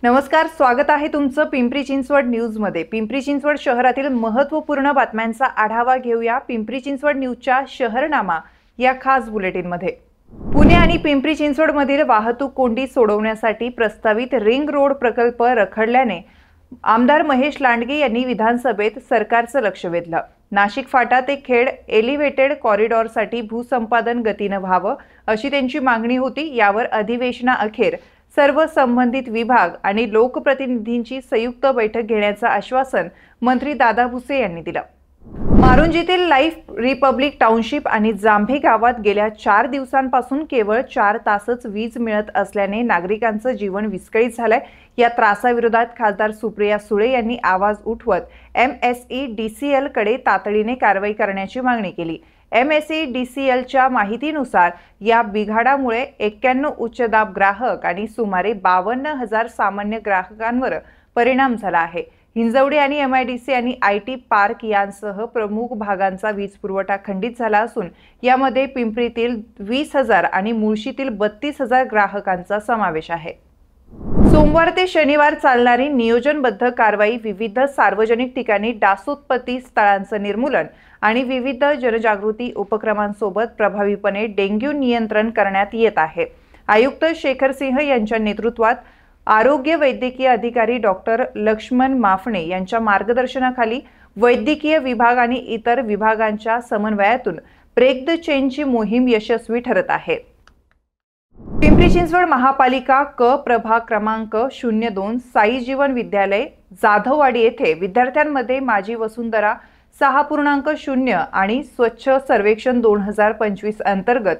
नमस्कार, स्वागत आहे तुमचं पिंपरी चिंचवड न्यूजमध्ये। पिंपरी चिंचवड शहरातील महत्त्वपूर्ण बातम्यांचा आढावा घेऊया पिंपरी चिंचवड न्यूजच्या शहरनामा या खास बुलेटिनमध्ये। पुणे आणि पिंपरी चिंचवडमधील वाहतूक कोंडी सोडवण्यासाठी प्रस्तावित रिंग रोड प्रकल्प रखडल्याने आमदार महेश लांडगे यांनी विधानसभेत सरकारचं लक्ष वेधलं। नाशिक फाटा ते खेड एलिव्हेटेड कॉरिडॉरसाठी भूसंपादन गतीने व्हावं अशी त्यांची मागणी होती। यावर अधिवेशनाअखेर सर्व संबंधित विभाग आणि लोकप्रतिनिधींची संयुक्त बैठक घेण्याचं आश्वासन मंत्री दादा भुसे यांनी दिलं। मारुंजीतील लाईफ रिपब्लिक टाउनशिप आणि जांभे गावात गेल्या 4 दिवसांपासून केवळ 4 तासच वीज मिळत असल्याने नागरिकांचं जीवन विस्कळीत झालंय। या त्रासाविरोधात खासदार सुप्रिया सुळे यांनी आवाज उठवत MSEDCL कडे तातडीने कारवाई करण्याची मागणी केली। MSEDCLच्या माहितीनुसार या बिघाडामुळे 91 उच्च दाब ग्राहक आणि सुमारे 52,000 सामान्य ग्राहकांवर परिणाम झाला आहे। हिंजवडी आणि MIDC आणि IT पार्क यांसह प्रमुख भागांचा वीज पुरवठा खंडित झाला असून यामध्ये पिंपरीतील 20,000 आणि मुळशीतील 32,000 ग्राहकांचा समावेश आहे। सोमवार ते शनिवार चालणारी नियोजनबद्ध कारवाई विविध सार्वजनिक ठिकाणी डासोत्पत्ती स्थळांचं निर्मूलन आणि विविध जनजागृती उपक्रमांसोबत प्रभावीपणे डेंग्यू नियंत्रण करण्यात येत आहे। आयुक्त शेखर सिंह यांच्या नेतृत्वात आरोग्य वैद्यकीय अधिकारी डॉक्टर लक्ष्मण माफणे यांच्या मार्गदर्शनाखाली वैद्यकीय विभाग आणि इतर विभागांच्या समन्वयातून ब्रेक द चेनची मोहीम यशस्वी ठरत आहे। पिंपरी चिंचवड महापालिका क प्रभाग क्रमांक 02 साई जीवन विद्यालय जाधववाडी येथे विद्यार्थ्यांमध्ये माझी वसुंधरा 6.0 आणि स्वच्छ सर्वेक्षण 2025 अंतर्गत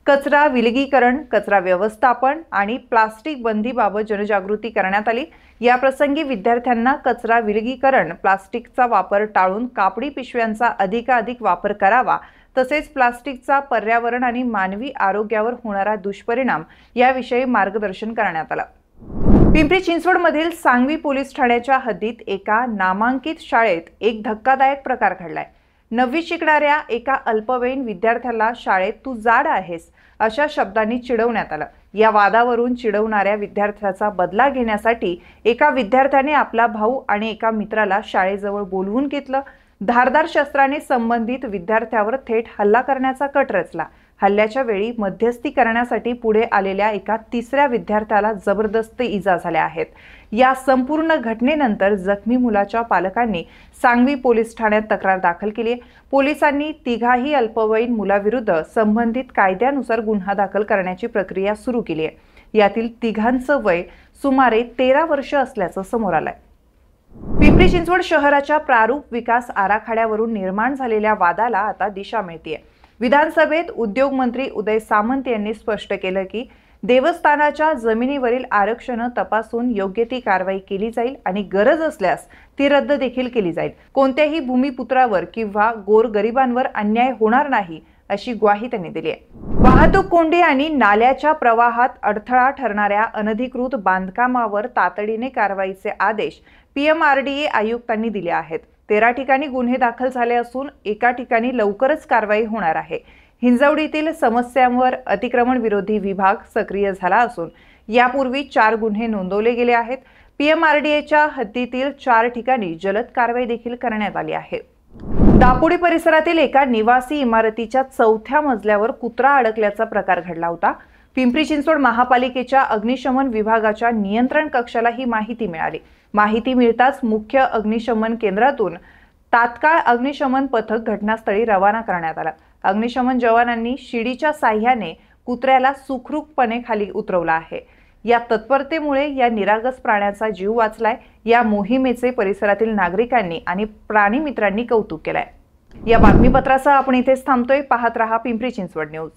कचरा विलगीकरण, कचरा व्यवस्थापन आणि प्लास्टिक बंदीबाबत जनजागृती करण्यात आली। या प्रसंगी विद्यार्थ्यांना कचरा विलगीकरण, प्लास्टिकचा वापर टाळून कापडी पिशव्यांचा अधिकाधिक वापर करावा, तसेच प्लास्टिकचा पर्यावरण आणि मानवी आरोग्यावर होणारा दुष्परिणाम याविषयी मार्गदर्शन करण्यात आलं। पिंपरी चिंचवडमधील सांगवी पोलीस ठाण्याच्या हद्दीत एका नामांकित शाळेत एक धक्कादायक प्रकार घडलाय। 9वी शिकणाऱ्या एका अल्पवयीन विद्यार्थ्याला शाळेत तू जाड आहेस अशा शब्दांनी चिडवण्यात आलं। या वादावरून चिडवणाऱ्या विद्यार्थ्याचा बदला घेण्यासाठी एका विद्यार्थ्याने आपला भाऊ आणि एका मित्राला शाळेजवळ बोलवून घेतलं। धारदार शस्त्राने संबंधित विद्यार्थ्यावर थेट हल्ला करण्याचा कट रचला। हल्ल्याच्या वेळी मध्यस्थी करण्यासाठी पुढे आलेल्या एका 3ऱ्या विद्यार्थ्याला जबरदस्त इजा झाल्या आहेत। या संपूर्ण घटनेनंतर जखमी मुलाच्या पालकांनी सांगवी पोलीस ठाण्यात तक्रार दाखल केली आहे। पोलिसांनी तिघाही अल्पवयीन मुलाविरुद्ध संबंधित कायद्यानुसार गुन्हा दाखल करण्याची प्रक्रिया सुरू केली आहे। यातील तिघांचं वय सुमारे 13 वर्ष असल्याचं समोर आलंय। पिंपरी चिंचवड शहराच्या प्रारूप विकास आराखड्यावरून निर्माण झालेल्या वादाला आता दिशा मिळतेय। विधानसभेत उद्योग मंत्री उदय सामंत यांनी स्पष्ट केलं की देवस्थानाच्या जमिनीवरील आरक्षण तपासून योग्य ती कारवाई केली जाईल आणि गरज असल्यास ती रद्द देखील केली जाईल। कोणत्याही भूमिपुत्रावर किंवा गोरगरिबांवर अन्याय होणार नाही अशी ग्वाही त्यांनी दिली आहे। वाहतूक कोंडी आणि नाल्याच्या प्रवाहात अडथळा ठरणाऱ्या अनधिकृत बांधकामावर तातडीने कारवाईचे आदेश PMRDA आयुक्तांनी दिले आहेत। 13 ठिकाणी गुन्हे दाखल झाले असून एका ठिकाणी लवकरच कारवाई होणार आहे। हिंजवडीतील समस्यांवर अतिक्रमण विरोधी विभाग सक्रिय झाला असून यापूर्वी 4 गुन्हे नोंदवले गेले आहेत। PMRDAच्या हद्दीतील 4 ठिकाणी जलद कारवाई देखील करण्यात आली आहे। दापोडी परिसरातील एका निवासी इमारतीच्या 4थ्या मजल्यावर कुत्रा अडकल्याचा प्रकार घडला होता। पिंपरी चिंचवड महापालिकेच्या अग्निशमन विभागाच्या नियंत्रण कक्षाला ही माहिती मिळाली। माहिती मिळताच मुख्य अग्निशमन केंद्रातून तात्काळ अग्निशमन पथक घटनास्थळी रवाना करण्यात आलं। अग्निशमन जवानांनी शिडीच्या साह्याने कुत्र्याला सुखरूपपणे खाली उतरवलं आहे। या तत्परतेमुळे या निरागस प्राण्याचा जीव वाचलाय। या मोहिमेचे परिसरातील नागरिकांनी आणि प्राणी मित्रांनी कौतुक केलंय। या बातमीपत्रासह आपण इथेच थांबतोय। पाहत रहा पिंपरी चिंचवड न्यूज।